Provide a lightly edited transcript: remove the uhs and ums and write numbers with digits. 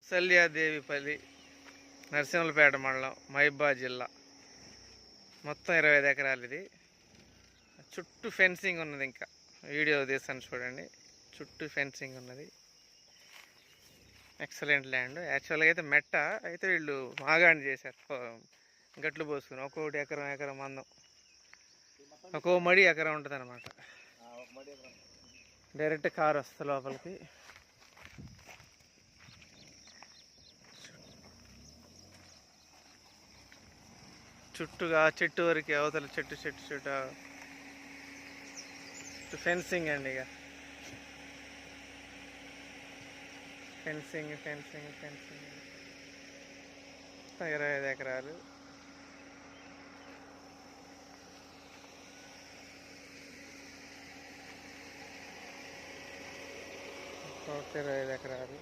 సల్యాదేవిపల్లి, నరసింహులపేట మండలం, మహబూబాబాద్ జిల్లా. మొత్తం 25 ఎకరాలు ఇది. చుట్టూ ఫెన్సింగ్ ఉన్నది. ఇంకా వీడియో తీస్తాను చూడండి. చుట్టూ ఫెన్సింగ్ ఉన్నది. Excellent land. యాక్చువల్గా అయితే మెట్ట అయితే వీళ్ళు మాగాణి చేశారు. గట్లు పోసుకుని ఒక్కొక్కటి ఎకరం మందం, ఒక్కో మడి ఎకరం ఉంటుంది అనమాట. డైరెక్ట్ కారు వస్తుంది లోపలికి. చుట్టూగా చెట్టు వరకు, అవతల చెట్టు ఫెన్సింగ్ అండి. ఇక ఫెన్సింగ్ 25 ఎకరాలు. ఒక 25 ఎకరాలు.